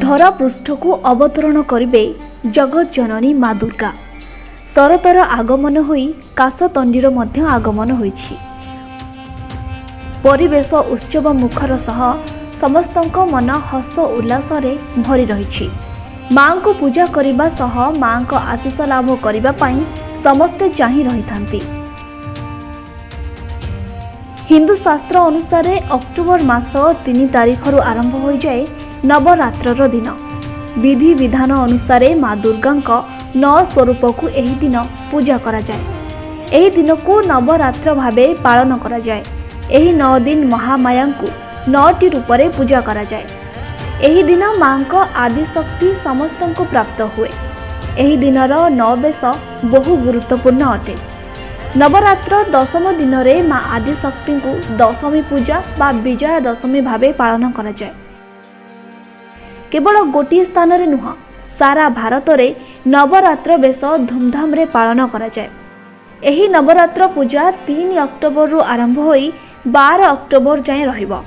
धरा पृष्ठ को अवतरण करिबे जगत जननी माँ दुर्गा। शरतर आगमन होई काशतंडीर मध्य आगमन होईछि। परिवेश उत्सव मुखर सह समस्तक मन हस उल्लास रे भरी रहिछि। माँ को पूजा करिबा सह माँ को आशीष लाभ करिबा पई समस्ते चाहि रहिथांती। हिंदू शास्त्र अनुसार अक्टोबर मास 3 तारिख आरंभ हो जाए नवरात्रर दिन। विधि विधान अनुसार माँ दुर्गा 9 स्वरूप को एही दिन पूजा करा जाए। एही दिन को नवरात्र भावे पालन करा जाए। एही 9 दिन महामाया को 9टी रूप रे पूजा करा जाए। एही दिन माँ को आदि शक्ति समस्त को प्राप्त हुए। एही दिनर 9 बेश बहु गुरुत्वपूर्ण अटे। नवरात्र दशम दिन रे माँ आदि शक्ति को दशमी पूजा बा विजया दशमी भावे पालन करा जाए। केवल गोटे स्थान रे नुह सारा भारत रे नवरात्र बेश धूमधाम रे पालन करा जाए। एही नवरात्र पूजा 3 अक्टोबर रु आरंभ होई 12 अक्टोबर जाए रहिबो।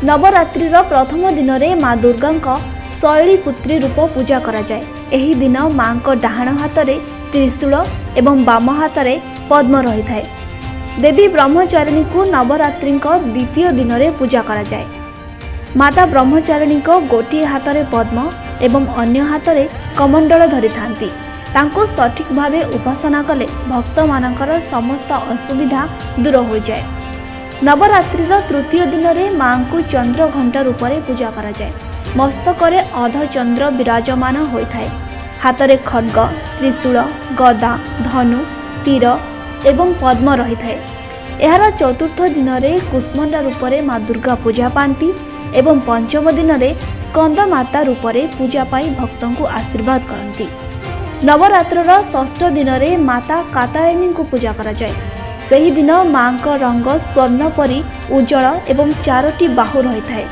नवरात्रिर प्रथम दिन रे माँ दुर्गा शैली पुत्री रूप पूजा करा जाए। एही दिन माँ को डाहाण हाथ रे त्रिशूल एवं बाम हाथ रे पद्म रही थाए। देवी ब्रह्मचारिणी को नवरात्रि द्वितीय दिन रे पूजा करा जाए। माता ब्रह्मचारिणी को गोटे हाथ रे पद्म एवं अन्य हाथ रे कमंडल धरि थांती। तांको सठिक भावे उपासना कले भक्त मानकर समस्त असुविधा दूर हो जाए। नवरात्रिर तृतीय दिन रे मां को चंद्र घंटा रूप रे पूजा करा जाए। मस्तक रे अर्ध चंद्र विराजमान होइथाए। हाथ रे खड्ग, त्रिशूल, गदा, धनु, तीर एवं पद्म रही थाए। एहार चतुर्थ दिन रे कुष्मांडा रूप रे माँ दुर्गा पूजा पाती एवं पंचम दिन रे स्कंद माता रूप रे पूजा पाई भक्तों को आशीर्वाद करती। नवरात्रर षष्ठ दिन रे माता कात्यायनी को पूजा करा जाए। सही दिन माँ का रंग स्वर्ण परी उज्जवल एवं 4टी बाहु रही थाए।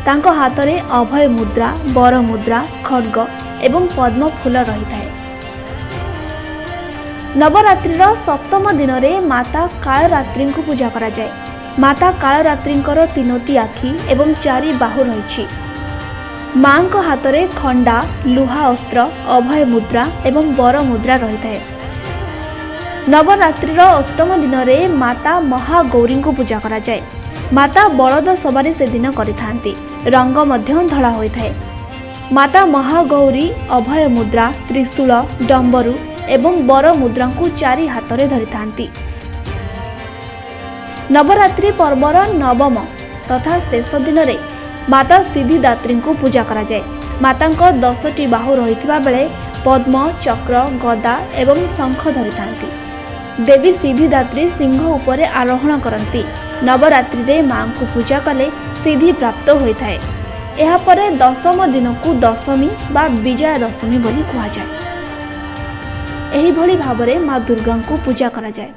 तांको हाथ रे अभय मुद्रा, बर मुद्रा, खड्ग एवं पद्म फूल रही थाए। नवरात्रिर सप्तम दिन रे माता कालरात्रि को पूजा करा जाए। माता कालरात्रिंकर 3टी आखि एवं 4 बाहु रही। माँ को हाथ रे खंडा, लुहा अस्त्र, अभय मुद्रा एवं बर मुद्रा रही थाए। नवरात्रिर अष्टम दिन रे माता महागौरी को पूजा करा जाए। माता बलद सवारी से दिन करिथांती। रंग मध्य धला होई थाए। माता महागौरी अभय मुद्रा, त्रिशूल, डंबरू एवं बर मुद्रा को 4 हाथ रे धरि थांती। नवरात्रि पर्वर नवम तथा शेष दिन रे माता सिद्धिदात्री को पूजा करा जाए। माता को 10टी बाहु रहिथिबा बेले पद्म, चक्र, गदा एवं शंख धरि थांती। देवी सिद्धिदात्री सिंह उपरे आरोहण करती। नवरात्रि रे मां को पूजा कले सिद्धि प्राप्त होई थाए। एहा परे दशम दिन को दशमी बा विजया दशमी बोली कहा जाए। एही भली भाबरे माँ दुर्गा को पूजा करा जाए।